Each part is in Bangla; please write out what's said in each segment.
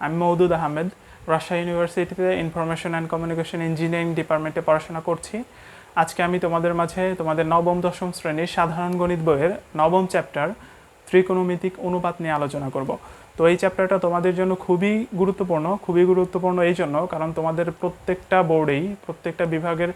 আমি মওদুদ আহমেদ, রাজশাহী ইউনিভার্সিটিতে ইনফরমেশন অ্যান্ড কমিউনিকেশন ইঞ্জিনিয়ারিং ডিপার্টমেন্টে পড়াশোনা করছি। আজকে আমি তোমাদের মাঝে তোমাদের নবম-দশম শ্রেণীর সাধারণ গণিত বইয়ের নবম চ্যাপ্টার ত্রিকোণমিতিক অনুপাত নিয়ে আলোচনা করব। তো এই চ্যাপ্টারটা তোমাদের জন্য খুবই গুরুত্বপূর্ণ এই জন্য কারণ তোমাদের প্রত্যেকটা বোর্ডেই, প্রত্যেকটা বিভাগের,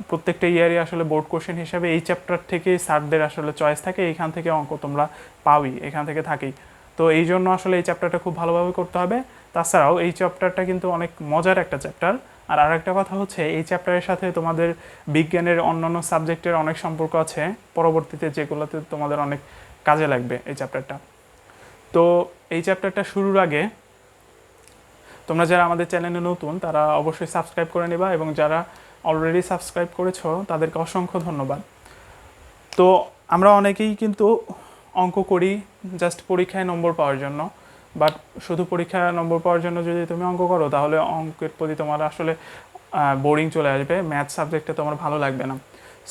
প্রত্যেকটা ইয়ারে আসলে বোর্ড কোশ্চেন হিসাবে এই চ্যাপ্টার থেকে স্যারদের আসলে চয়েস থাকে, এইখান থেকে অঙ্ক তোমরা পাওই, এখান থেকে থাকেই। তো এই জন্য আসলে এই চ্যাপ্টারটা খুব ভালোভাবে করতে হবে। তাছাড়াও এই চ্যাপ্টারটা কিন্তু অনেক মজার একটা চ্যাপ্টার। আর আরেকটা কথা হচ্ছে, এই চ্যাপ্টারের সাথে তোমাদের বিজ্ঞানের অন্যান্য সাবজেক্টের অনেক সম্পর্ক আছে পরবর্তীতে, যেগুলোতে তোমাদের অনেক কাজে লাগবে এই চ্যাপ্টারটা। তো এই চ্যাপ্টারটা শুরুর আগে তোমরা যারা আমাদের চ্যানেলে নতুন তারা অবশ্যই সাবস্ক্রাইব করে নেবা, এবং যারা অলরেডি সাবস্ক্রাইব করেছো তাদেরকে অসংখ্য ধন্যবাদ। তো আমরা অনেকেই কিন্তু অঙ্ক করি জাস্ট পরীক্ষায় নম্বর পাওয়ার জন্য, বাট শুধু পরীক্ষায় নম্বর পাওয়ার জন্য যদি তুমি অঙ্ক করো তাহলে অঙ্কের প্রতি তোমার আসলে বোরিং চলে আসবে, ম্যাথ সাবজেক্টে তোমার ভালো লাগবে না।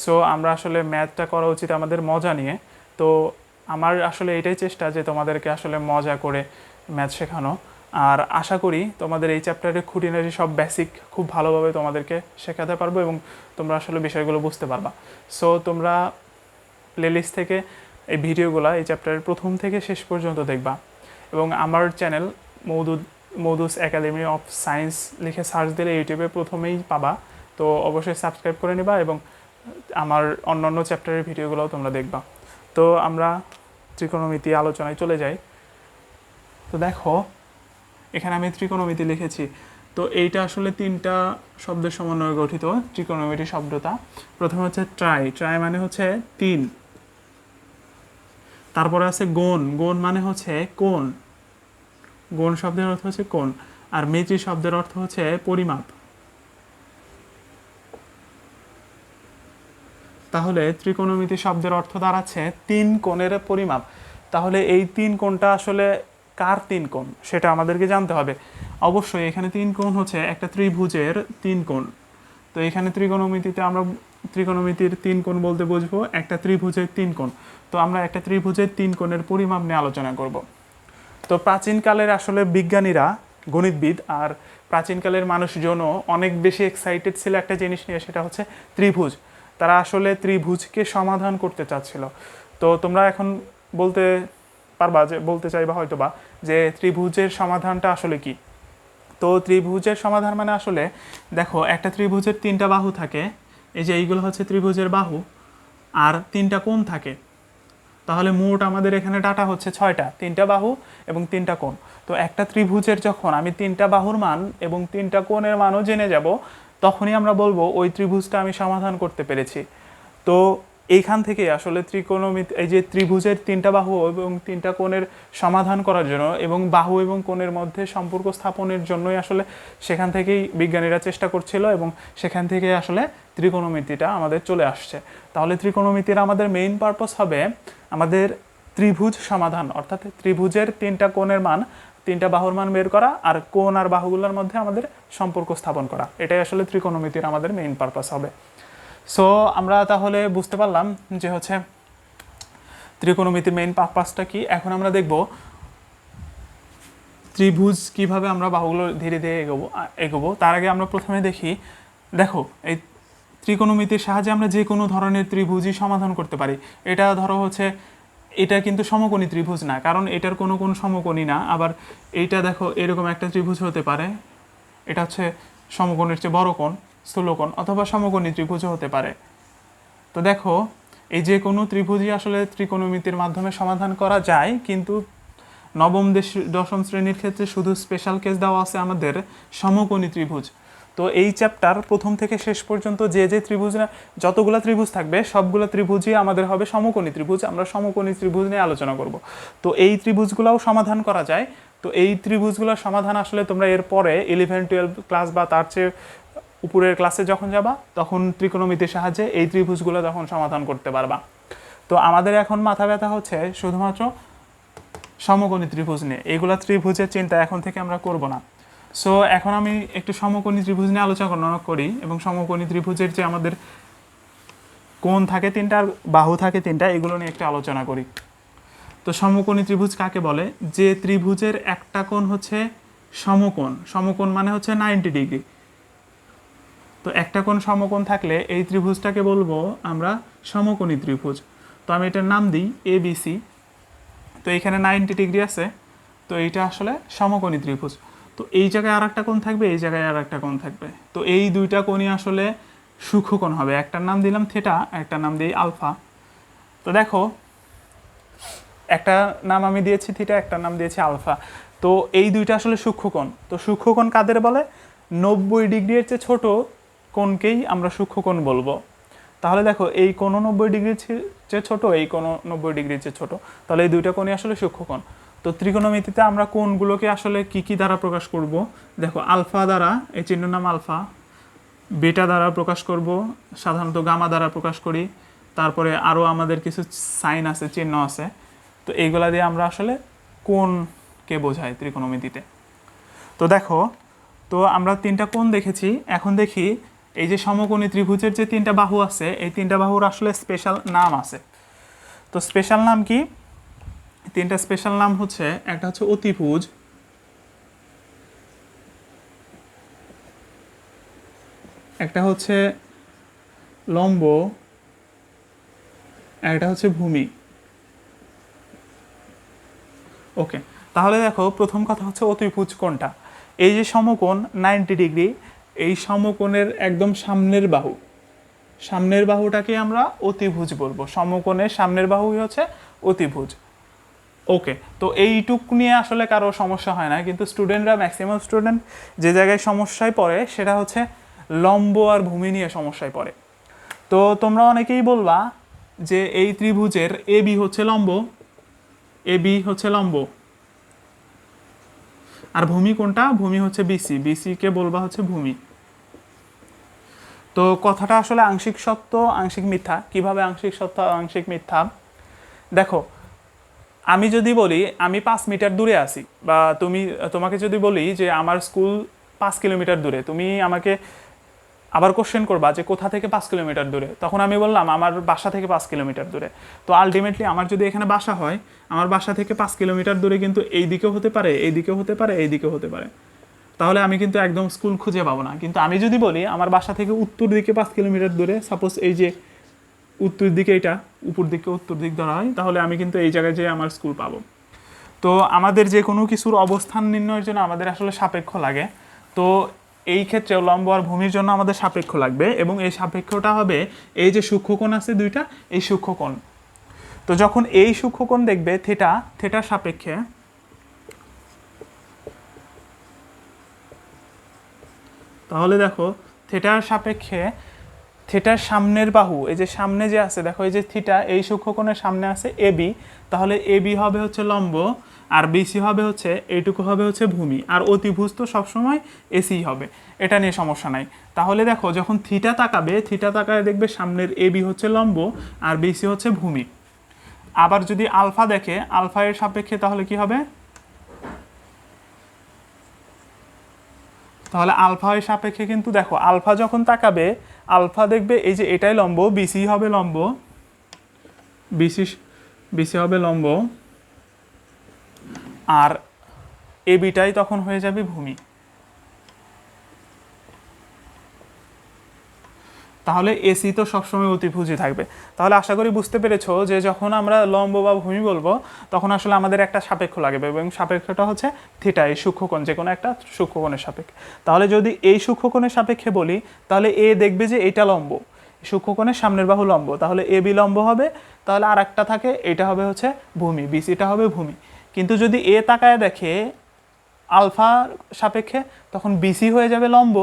সো আমরা আসলে ম্যাথটা করা উচিত আমাদের মজা নিয়ে। তো আমার আসলে এটাই চেষ্টা যে তোমাদেরকে আসলে মজা করে ম্যাথ শেখানো। আর আশা করি তোমাদের এই চ্যাপ্টারে খুঁটিনাটি সব বেসিক খুব ভালোভাবে তোমাদেরকে শেখাতে পারবো এবং তোমরা আসলে বিষয়গুলো বুঝতে পারবা। সো তোমরা প্লেলিস্ট থেকে এই ভিডিওগুলো এই চ্যাপ্টারের প্রথম থেকে শেষ পর্যন্ত দেখবা, এবং আমার চ্যানেল মৌদুস একাডেমি অফ সায়েন্স লিখে সার্চ দিলে ইউটিউবে প্রথমেই পাবা। তো অবশ্যই সাবস্ক্রাইব করে নেবা এবং আমার অন্যান্য চ্যাপ্টারের ভিডিওগুলোও তোমরা দেখবা। তো আমরা ত্রিকোণমিতি আলোচনায় চলে যাই। তো দেখো, এখানে আমি ত্রিকোণমিতি লিখেছি। তো এইটা আসলে তিনটা শব্দের সমন্বয়ে গঠিত ত্রিকোণমিতি শব্দটা। প্রথমে হচ্ছে ট্রাই মানে হচ্ছে তিন। তারপরে আছে গোণ মানে হচ্ছে কোণ, গোণ শব্দের অর্থ হচ্ছে কোণ। আর মিতি শব্দের অর্থ হচ্ছে পরিমাপ। তাহলে ত্রিকোণমিতি শব্দের অর্থ দাঁড়াচ্ছে তিন কোণের পরিমাপ। তাহলে এই তিন কোণটা আসলে কার তিন কোণ সেটা আমাদেরকে জানতে হবে। অবশ্যই এখানে তিন কোণ হচ্ছে একটা ত্রিভুজের তিন কোণ। তো এখানে ত্রিকোণমিতির তিন কোণ বলতে বুঝবো একটা ত্রিভুজের তিন কোণ। তো আমরা একটা ত্রিভুজের তিন কোণের পরিমাপ নিয়ে আলোচনা করব। তো প্রাচীনকালের আসলে বিজ্ঞানীরা, গণিতবিদ আর প্রাচীনকালের মানুষজনও অনেক বেশি এক্সাইটেড ছিল একটা জিনিস নিয়ে, সেটা হচ্ছে ত্রিভুজ। তারা আসলে ত্রিভুজকে সমাধান করতে চাচ্ছিল। তো তোমরা এখন বলতে চাইবা হয়তো বা যে ত্রিভুজের সমাধানটা আসলে কি। তো ত্রিভুজের সমাধান মানে আসলে দেখো, একটা ত্রিভুজের তিনটা বাহু থাকে, এই যে এইগুলো হচ্ছে ত্রিভুজের বাহু, আর তিনটা কোণ থাকে। তাহলে মোট আমাদের এখানে ডাটা হচ্ছে 6টা, তিনটা বাহু এবং তিনটা কোণ। তো একটা ত্রিভুজের যখন আমি তিনটা বাহুর মান এবং তিনটা কোণের মানও জেনে যাব, তখনই আমরা বলবো ওই ত্রিভুজটা আমি সমাধান করতে পেরেছি। তো এইখান থেকে আসলে ত্রিকোণমিতি, এই যে ত্রিভুজের তিনটা বাহু এবং তিনটা কোণের সমাধান করার জন্য এবং বাহু এবং কোণের মধ্যে সম্পর্ক স্থাপনের জন্যই আসলে সেখান থেকেই বিজ্ঞানীরা চেষ্টা করছিল, এবং সেখান থেকে আসলে ত্রিকোণমিতিটা আমাদের চলে আসছে। তাহলে ত্রিকোণমিতির আমাদের মেইন পারপাস হবে আমাদের ত্রিভুজ সমাধান, অর্থাৎ ত্রিভুজের তিনটা কোণের মান, তিনটা বাহুর মান বের করা, আর কোণ আর বাহুগুলোর মধ্যে আমাদের সম্পর্ক স্থাপন করা। এটাই আসলে ত্রিকোণমিতির আমাদের মেইন পারপাস হবে। সো আমরা তাহলে বুঝতে পারলাম যে হচ্ছে ত্রিকোণমিতির মেইন পারপাসটা কি। এখন আমরা দেখব ত্রিভুজ কিভাবে আমরা বাহুগুলো ধীরে ধীরে এগোবো। তার আগে আমরা প্রথমে দেখো এই ত্রিকোণমিতির সাহায্যে আমরা যে কোনো ধরনের ত্রিভুজই সমাধান করতে পারি। এটা ধরো হচ্ছে, এটা কিন্তু সমকোণী ত্রিভুজ না, কারণ এটার কোনো সমকোণী না। আবার এইটা দেখো, এরকম একটা ত্রিভুজ হতে পারে, এটা হচ্ছে সমকোণের চেয়ে বড় কোণ, স্থূলকোণ, অথবা সমকোণী ত্রিভুজও হতে পারে। তো দেখো, এই যে কোনো ত্রিভুজই আসলে ত্রিকোণমিতির মাধ্যমে সমাধান করা যায়, কিন্তু নবম-দশম শ্রেণীর ক্ষেত্রে শুধু স্পেশাল কেস দেওয়া আছে আমাদের সমকোণী ত্রিভুজ। তো এই চ্যাপ্টার প্রথম থেকে শেষ পর্যন্ত যে যতগুলো ত্রিভুজ থাকবে সবগুলো ত্রিভুজই আমাদের হবে সমকোণী ত্রিভুজ। আমরা সমকোণী ত্রিভুজ নিয়ে আলোচনা করব। তো এই ত্রিভুজগুলোও সমাধান করা যায়। তো এই ত্রিভুজগুলোর সমাধান আসলে তোমরা এরপরে 11-12 ক্লাস বা তার চেয়ে উপরের ক্লাসে যখন যাবা, তখন ত্রিকোণমিতির সাহায্যে এই ত্রিভুজগুলো তখন সমাধান করতে পারবা। তো আমাদের এখন মাথা ব্যথা হচ্ছে শুধুমাত্র সমকোণী ত্রিভুজ নিয়ে। এইগুলা ত্রিভুজের চিন্তা এখন থেকে আমরা করব না। সো এখন আমি একটু সমকোণী ত্রিভুজ নিয়ে আলোচনা করি, এবং সমকোণী ত্রিভুজের যে আমাদের কোণ থাকে তিনটা আর বাহু থাকে তিনটা, এগুলো নিয়ে একটু আলোচনা করি। তো সমকোণী ত্রিভুজ কাকে বলে? যে ত্রিভুজের একটা কোণ হচ্ছে সমকোণ, সমকোণ মানে হচ্ছে 90 ডিগ্রি। তো একটা কোণ সমকোণ থাকলে এই ত্রিভুজটাকে বলবো আমরা সমকোণী ত্রিভুজ। তো আমি এটার নাম দিই ABC। তো এখানে 90 ডিগ্রি আছে, তো এইটা আসলে সমকোণী ত্রিভুজ। তো এই জায়গায় আর একটা কোণ থাকবে, এই জায়গায় আর একটা কোণ থাকবে। তো এই দুইটা কোণই আসলে সূক্ষ্মকোণ হবে। একটার নাম দিলাম থিটা, একটার নাম দিই আলফা। তো দেখো, একটা নাম আমি দিয়েছি থিটা, একটা নাম দিয়েছি আলফা। তো এই দুইটা আসলে সূক্ষ্মকোণ। তো সূক্ষ্মকোণ কাদের বলে? 90 ডিগ্রির চেয়ে ছোট কোণকেই আমরা সূক্ষ্মকোণ বলবো। তাহলে দেখো, এই কোনো 90 ডিগ্রির চেয়ে ছোট, এই কোনো 90 ডিগ্রির চেয়ে ছোট, তাহলে এই দুইটা কোণই আসলে সূক্ষ্মকোণ। তো ত্রিকোণমিতিতে আমরা কোণগুলোকে আসলে কি কি দ্বারা প্রকাশ করব? দেখো, আলফা দ্বারা, এই চিহ্নের নাম আলফা। বেটা দ্বারা প্রকাশ করব, সাধারণত গামা দ্বারা প্রকাশ করি। তারপরে আরও আমাদের কিছু সাইন আছে, চিহ্ন আছে। তো এইগুলা দিয়ে আমরা আসলে কোণকে বোঝাই ত্রিকোণমিতিতে। তো দেখো, তো আমরা তিনটা কোণ দেখেছি। এখন দেখি এই যে সমকোণী ত্রিভুজের যে তিনটা বাহু আছে, এই তিনটা বাহুর আসলে স্পেশাল নাম আছে। তো স্পেশাল নাম কি? তিনটা স্পেশাল নাম হচ্ছে, একটা হচ্ছে অতিভুজ, একটা হচ্ছে লম্ব, একটা হচ্ছে ভূমি। ওকে, তাহলে দেখো, প্রথম কথা হচ্ছে অতিভুজ কোণটা। এই যে সমকোণ 90 ডিগ্রি, এই সমকোণের একদম সামনের বাহু, সামনের বাহুটাকে আমরা অতিভুজ বলবো। সমকোণের সামনের বাহুই হচ্ছে অতিভুজ। ওকে, তো এইটুক নিয়ে আসলে কারো সমস্যা হয় না, কিন্তু স্টুডেন্টরা, ম্যাক্সিমাম স্টুডেন্ট যে জায়গায় সমস্যায় পড়ে সেটা হচ্ছে লম্ব আর ভূমি নিয়ে সমস্যায় পড়ে। তো তোমরা অনেকেই বলবা যে এই ত্রিভুজের AB হচ্ছে লম্ব, AB হচ্ছে লম্ব, আর ভূমি কোনটা? ভূমি হচ্ছে BC, BC কে বলবা হচ্ছে ভূমি। তো কথাটা আসলে আংশিক সত্য আংশিক মিথ্যা। কিভাবে আংশিক সত্য আংশিক মিথ্যা? দেখো, আমি যদি বলি আমি 5 মিটার দূরে আছি, বা তোমাকে যদি বলি যে আমার স্কুল 5 কিলোমিটার দূরে, তুমি আমাকে আবার কোশ্চেন করবা যে কোথা থেকে 5 কিলোমিটার দূরে, তখন আমি বললাম আমার বাসা থেকে 5 কিলোমিটার দূরে। তো আলটিমেটলি আমার যদি এখানে বাসা হয়, আমার বাসা থেকে 5 কিলোমিটার দূরে কিন্তু এই দিকেও হতে পারে, এই দিকেও হতে পারে, এই দিকেও হতে পারে। তাহলে আমি কিন্তু একদম স্কুল খুঁজে পাবো না। কিন্তু আমি যদি বলি আমার বাসা থেকে উত্তর দিকে 5 কিলোমিটার দূরে, সাপোজ এই যে উত্তর দিকে, এটা উপর দিকে উত্তর দিক ধরা হয়, তাহলে আমি কিন্তু এই জায়গায় যেয়ে আমার স্কুল পাবো। তো আমাদের যে কোনো কিছুর অবস্থান নির্ণয়ের জন্য আমাদের আসলে সাপেক্ষ লাগে। তো এই ক্ষেত্রে লম্ব আর ভূমির জন্য আমাদের সাপেক্ষ লাগবে, এবং এই সাপেক্ষটা হবে এই যে সূক্ষ্মকোণ আছে দুইটা, এই সূক্ষ্মকোণ। তো যখন এই সূক্ষ্মকোণ দেখবে থিটা, থিটার সাপেক্ষে, তাহলে দেখো থিটার সাপেক্ষে, থিটার সামনের বাহু, এই যে সামনে যে আছে, দেখো এই যে থিটা, এই সূক্ষ্মকোণের সামনে আছে AB, তাহলে AB হবে হচ্ছে লম্ব, আর BC হবে হচ্ছে, এইটুকু হবে হচ্ছে ভূমি। আর অতিভুজ তো সবসময় AC হবে, এটা নিয়ে সমস্যা নাই। তাহলে দেখো, যখন থিটা তাকাবে, থিটা তাকায় দেখবে সামনের AB হচ্ছে লম্ব আর BC হচ্ছে ভূমি। আবার যদি আলফা দেখে, আলফা এর সাপেক্ষে, তাহলে কি হবে? তাহলে আলফা এর সাপেক্ষে কিন্তু দেখো, আলফা যখন তাকাবে, আলফা দেখবে এই যে এটাই লম্ব, বিসি হবে লম্ব, বিসি বিসি হবে লম্ব, আর এবিটাই তখন হয়ে যাবে ভূমি। তাহলে এসি তো সবসময় অতিভুজই থাকবে। তাহলে আশা করি বুঝতে পেরেছো যে যখন আমরা লম্ব বা ভূমি বলবো, তখন আসলে আমাদের একটা সাপেক্ষ লাগবে, এবং সাপেক্ষটা হচ্ছে থিটা, এই সূক্ষ্মকোণ, যে কোনো একটা সূক্ষ্মকোণের সাপেক্ষে। তাহলে যদি এই সূক্ষ্মকোণের সাপেক্ষে বলি, তাহলে এ দেখবে যে এটা লম্ব, সূক্ষ্মকোণের সামনের বাহু লম্ব, তাহলে এ বি লম্ব হবে। তাহলে আর একটা থাকে, এটা হবে হচ্ছে ভূমি, বিসিটা হবে ভূমি। কিন্তু যদি এ তাকায় দেখে আলফার সাপেক্ষে, তখন বিসি হয়ে যাবে লম্ব,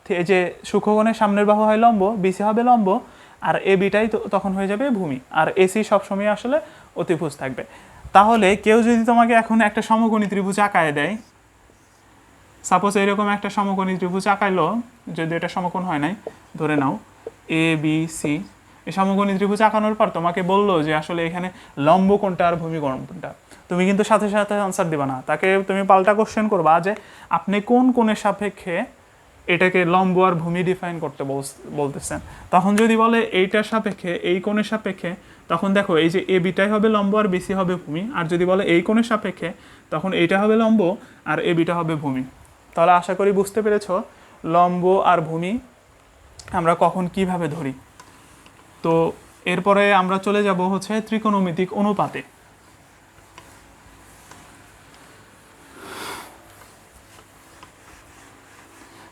এই যে সূক্ষ্মকোণের সামনের বাহু হয় লম্ব, বিসি হবে লম্ব, আর এ বিটাই তখন হয়ে যাবে ভূমি, আর এসি সবসময় আসলে অতিভুজ থাকবে। তাহলে কেউ যদি তোমাকে এখন একটা সমকোণী ত্রিভুজ আঁকায় দেয়, সাপোজ এরকম একটা সমকোণী ত্রিভুজ আঁকাইলো, যদি এটা সমকোণ হয় নাই, ধরে নাও এ বি সি, এই সমকোণী ত্রিভুজ আঁকানোর পর তোমাকে বললো যে আসলে এখানে লম্ব কোনটা আর ভূমি কোনটা, তুমি কিন্তু সাথে সাথে আনসার দিবা না, তাকে তুমি পাল্টা কোশ্চেন করবা যে আপনি কোন কোণের সাপেক্ষে এটাকে লম্ব আর ভূমি ডিফাইন করতে বলতেছেন। তখন যদি বলে এইটার সাপেক্ষে, এই কোণের সাপেক্ষে, তখন দেখো এই যে এ বিটাই হবে লম্ব আর বিসি হবে ভূমি, আর যদি বলে এই কোণের সাপেক্ষে তখন এইটা হবে লম্ব আর এ বিটা হবে ভূমি। তাহলে আশা করি বুঝতে পেরেছো লম্ব আর ভূমি আমরা কখন কিভাবে ধরি। তো এরপরে আমরা চলে যাব হচ্ছে ত্রিকোণমিতিক অনুপাতে।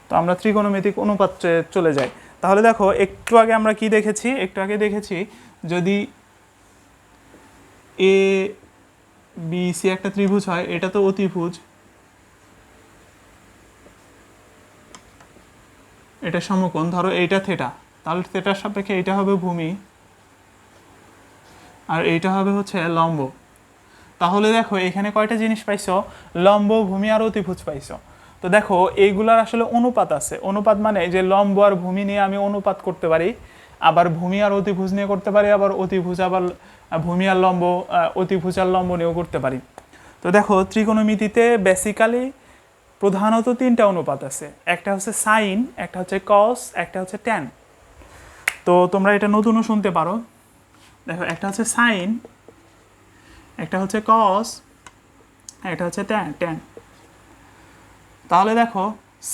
তো আমরা ত্রিকোণমিতিক অনুপাতে চলে যাই। তাহলে দেখো একটু আগে আমরা কি দেখেছি, একটু আগে দেখেছি যদি এ বি সি একটা ত্রিভুজ হয়, এটা তো অতিভুজ, এটা সমকোণ, ধরো এইটা থিটা, তাহলে থিটার সাপেক্ষে এইটা হবে ভূমি আর এইটা হবে হচ্ছে লম্ব। তাহলে দেখো এখানে কয়টা জিনিস পাইছো, লম্ব, ভূমি আর অতিভুজ পাইছো। তো দেখো এইগুলার আসলে অনুপাত আছে। অনুপাত মানে যে লম্ব আর ভূমি নিয়ে আমি অনুপাত করতে পারি, আবার ভূমি আর অতিভুজ নিয়ে করতে পারি, আবার অতিভুজ আবার ভূমি আর লম্ব, অতিভুজ আর লম্ব নিয়েও করতে পারি। তো দেখো ত্রিকোণমিতিতে বেসিক্যালি প্রধানত তিনটা অনুপাত আছে, একটা হচ্ছে সাইন, একটা হচ্ছে কস, একটা হচ্ছে ট্যান। তো তোমরা এটা নতুনও শুনতে পারো। দেখো একটা হচ্ছে সাইন, একটা হচ্ছে কস, একটা হচ্ছে ট্যান। তাহলে দেখো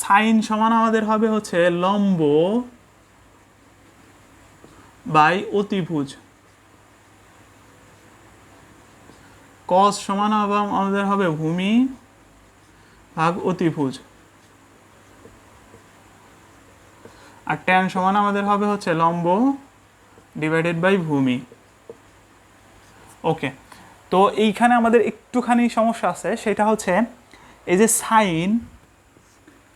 সাইন সমান আমাদের হবে হচ্ছে লম্ব বাই অতিভুজ, কস সমান আমাদের হবে ভূমি ভাগ অতিভুজ, আর ট্যান সমান আমাদের হবে হচ্ছে লম্ব ডিভাইডেড বাই ভূমি। ওকে, তো এইখানে আমাদের একটুখানি সমস্যা আছে, সেটা হচ্ছে এই যে সাইন,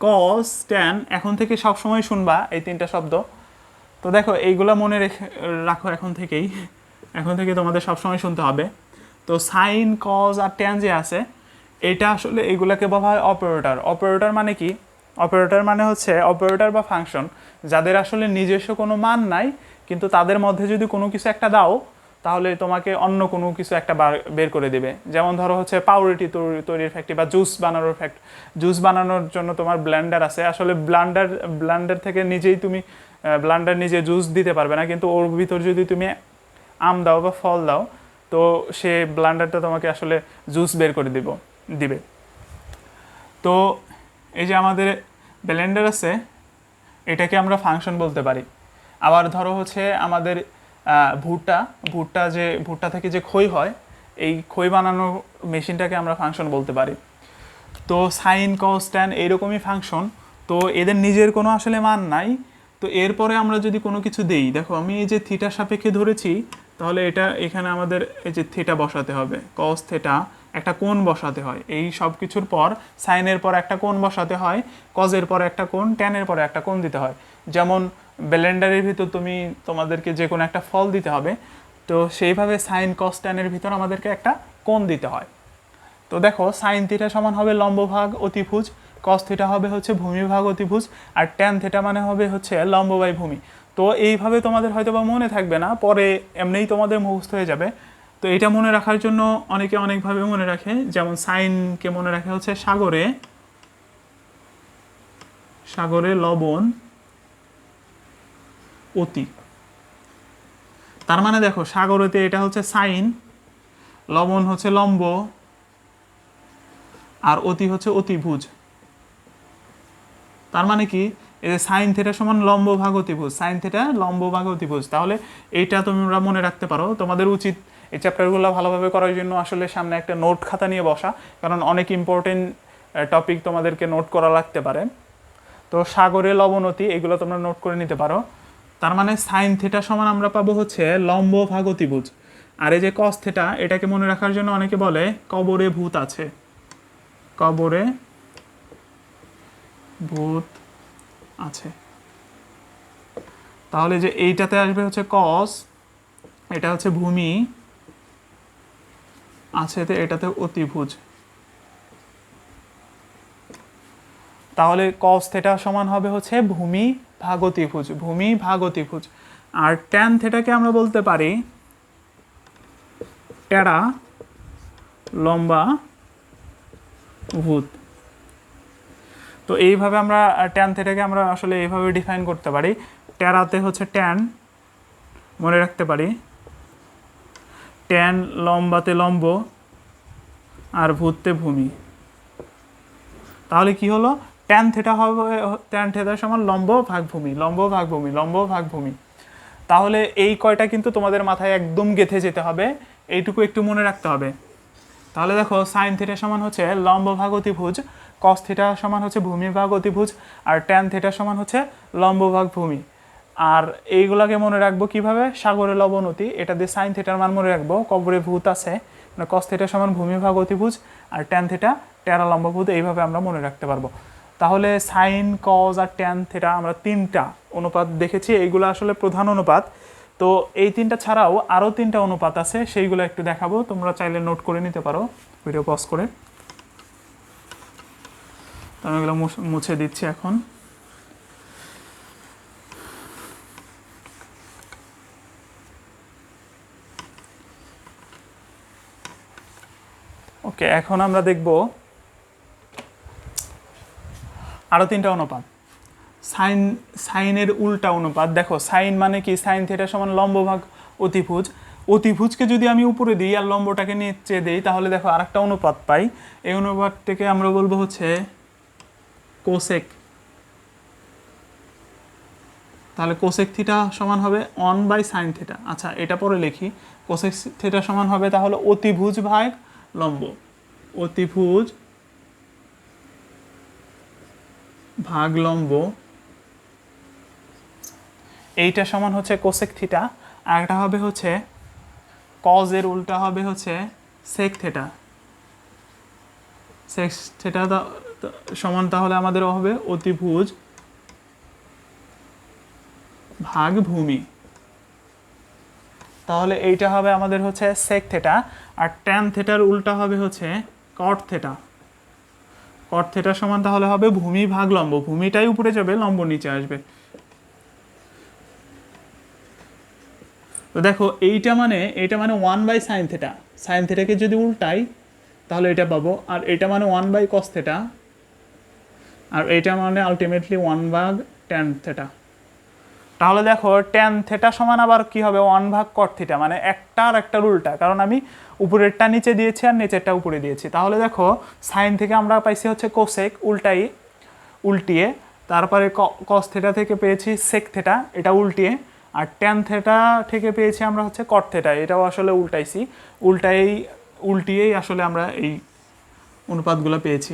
কস, ট্যান এখন থেকে সব সময় শুনবা এই তিনটা শব্দ। তো দেখো এইগুলা মনে রাখো এখন থেকে তোমাদের সবসময় শুনতে হবে। তো সাইন, কজ আর ট্যান যে আছে, এটা আসলে এগুলাকে বলা হয় অপারেটর। অপারেটর মানে কি? অপারেটর মানে হচ্ছে অপারেটর বা ফাংশন যাদের আসলে নিজস্ব কোনো মান নাই, কিন্তু তাদের মধ্যে যদি কোনো কিছু একটা দাও তাহলে তোমাকে অন্য কোনো কিছু একটা বের করে দেবে। যেমন ধরো হচ্ছে পাউরুটি তৈরির ফ্যাক্টরি বা জুস বানানোর ফ্যাক্টরি। জুস বানানোর জন্য তোমার ব্লেন্ডার আছে, আসলে ব্লেন্ডার থেকে নিজেই তুমি ব্লেন্ডার নিজে জুস দিতে পারবে না, কিন্তু ওর ভিতর যদি তুমি আম দাও বা ফল দাও তো সে ব্লেন্ডারটা তোমাকে আসলে জুস বের করে দিবে। তো এই যে আমাদের ব্লেন্ডার আছে, এটাকে আমরা ফাংশন বলতে পারি। আবার ধরো হচ্ছে আমাদের ভুট্টা থেকে যে খই হয়, এই খই বানানোর মেশিনটাকে আমরা ফাংশন বলতে পারি। তো সাইন, কস, ট্যান এইরকমই ফাংশন। তো এদের নিজের কোনো আসলে মান নাই। তো এরপরে আমরা যদি কোনো কিছু দেই, দেখো আমি এই যে থিটার সাপেক্ষে ধরেছি, তাহলে এটা এখানে আমাদের এই যে থিটা বসাতে হবে, কস থিটা, একটা কোণ বসাতে হয়। এই সব কিছুর পর সাইনের পর একটা কোণ বসাতে হয়, কজের পর একটা কোণ, ট্যানের পরে একটা কোণ দিতে হয়। যেমন ব্লেন্ডারের ভিতর তোমাদেরকে যে কোনো একটা ফল দিতে হবে, তো সেইভাবে সাইন, কস, ট্যানের ভিতর আমাদেরকে একটা কোণ দিতে হয়। তো দেখো সাইন থিটা সমান হবে লম্ব ভাগ অতিভুজ, কস থিটা হবে হচ্ছে ভূমি ভাগ অতিভুজ, আর ট্যান থিটা মানে হবে হচ্ছে লম্ব বাই ভূমি। তো এইভাবে তোমাদের হয়তো বা মনে থাকবে না, পরে এমনিই তোমাদের মুখস্থ হয়ে যাবে। তো এটা মনে রাখার জন্য অনেকে অনেকভাবে মনে রাখে। যেমন সাইনকে মনে রাখে হচ্ছে সাগরে লবণ অতি। তার মানে দেখো সাগরেতে এটা হচ্ছে সাইন, লবণ হচ্ছে লম্ব, আর অতি হচ্ছে অতিভুজ। তার মানে কি, এই যে সাইন থিটা সমান লম্ব ভাগ অতিভুজ, সাইন থিটা লম্ব ভাগ অতিভুজ। তাহলে এইটা তোমরা মনে রাখতে পারো। তোমাদের উচিত এই চ্যাপ্টারগুলো ভালোভাবে করার জন্য আসলে সামনে একটা নোট খাতা নিয়ে বসা, কারণ অনেক ইম্পর্টেন্ট টপিক তোমাদেরকে নোট করা লাগতে পারে। তো সাগরে লবণতি এগুলো তোমরা নোট করে নিতে পারো। তার মানে সাইন থিটা সমান আমরা পাবো হচ্ছে লম্ব ভাগ অতিভুজ। আর এই যে কস থিটা, এটাকে মনে রাখার জন্য অনেকে বলে কবরে ভূত আছে, কবরে ভূত আছে। তাহলে যে এইটাতে আসবে হচ্ছে কস, এটা হচ্ছে ভূমি, আছে এটাতে অতিভুজ। তাহলে কস থিটা সমান হবে হচ্ছে ভূমি ভাগ অতিভুজ, ভূমি ভাগ অতিভুজ। আর ট্যান থিটাকে আমরা বলতে পারি টেরা লম্বা ভূত। তো এইভাবে আমরা ট্যান থিটাকে আমরা আসলে এইভাবে ডিফাইন করতে পারি। টেরাতে হচ্ছে ট্যান মনে রাখতে পারি, ট্যান লম্বাতে লম্ব আর ভূতে ভূমি। তাহলে কি হলো, ট্যান থিটা হবে, ট্যান থিটা সমান লম্ব ভাগ ভূমি, লম্ব ভাগ ভূমি, লম্ব ভাগ ভূমি। তাহলে এই কয়টা কিন্তু তোমাদের মাথায় একদম গেঁথে যেতে হবে, এইটুকু একটু মনে রাখতে হবে। তাহলে দেখো সাইন থিটা সমান হচ্ছে লম্ব ভাগ অতিভুজ, কস থিটা সমান হচ্ছে ভূমি ভাগ অতিভুজ, আর ট্যান থিটা সমান হচ্ছে লম্ব ভাগ ভূমি। আর এইগুলাকে মনে রাখবো কিভাবে, সাগরে লবণ অতি, এটা দিয়ে সাইন থিটার মান মনে রাখবো, কবরে ভূত আছে, মানে কস থিটা সমান ভূমি ভাগ অতিভুজ, আর ট্যান থিটা টেরা লম্ব ভূত, এইভাবে আমরা মনে রাখতে পারবো। তাহলে সাইন, কজ আর ট্যান থিটা আমরা তিনটা অনুপাত দেখেছি, এইগুলো আসলে প্রধান অনুপাত। তো এই তিনটা ছাড়াও আরও তিনটা অনুপাত আছে, সেইগুলো একটু দেখাবো, তোমরা চাইলে নোট করে নিতে পারো ভিডিও পজ করে। তো আমি এগুলো মুছে দিচ্ছি এখন। ওকে, এখন আমরা দেখব আরও তিনটা অনুপাত। সাইনের উল্টা অনুপাত, দেখো সাইন মানে কি, সাইন থিটা সমান লম্ব ভাগ অতিভুজ, অতিভুজকে যদি আমি উপরে দিই আর লম্বটাকে নিচে দিই, তাহলে দেখো আরেকটা অনুপাত পাই, এই অনুপাতটাকে আমরা বলবো হচ্ছে কোসেক। তাহলে কোসেক থিটা সমান হবে 1/sin থিটা। আচ্ছা, এটা পরে লিখি, কোসেক থিটা সমান হবে তাহলে অতিভুজ ভাগ লম্ব, অতিভুজ ভাগ লম্ব, এইটা সমান হচ্ছে কোসেক থিটা। আর একটা হবে হচ্ছে কজের উল্টা হবে হচ্ছে সেক থিটা। সেক থিটা সমান তাহলে আমাদের হবে অতিভুজ ভাগ ভূমি। তাহলে এইটা হবে আমাদের হচ্ছে সেক থিটা। আর ট্যান থিটার উল্টা হবে হচ্ছে কট থিটা। কট থিটা সমান তাহলে হবে ভূমি ভাগ লম্ব, ভূমিটাই উপরে যাবে, লম্ব নিচে আসবে। তো দেখো এইটা মানে 1/sin থিটা, সাইন থিটাকে যদি উল্টাই তাহলে এটা পাবো, আর এটা মানে 1/cos থিটা, আর এইটা মানে আলটিমেটলি 1/tan থিটা। তাহলে দেখো ট্যান থিটা সমান আবার কি হবে, 1/cot থিটা, মানে একটা আর একটার উল্টা, কারণ আমি উপরেরটা নিচে দিয়েছি আর নিচেরটা উপরে দিয়েছি। তাহলে দেখো সাইন থেকে আমরা পাইছি হচ্ছে কোসেক, উল্টিয়ে, তারপরে কস থিটা থেকে পেয়েছি সেক থিটা, এটা উল্টিয়ে, আর ট্যান থিটা থেকে পেয়েছি আমরা হচ্ছে কট থিটা, এটাও আসলে উল্টিয়েই আসলে আমরা এই অনুপাতগুলো পেয়েছি।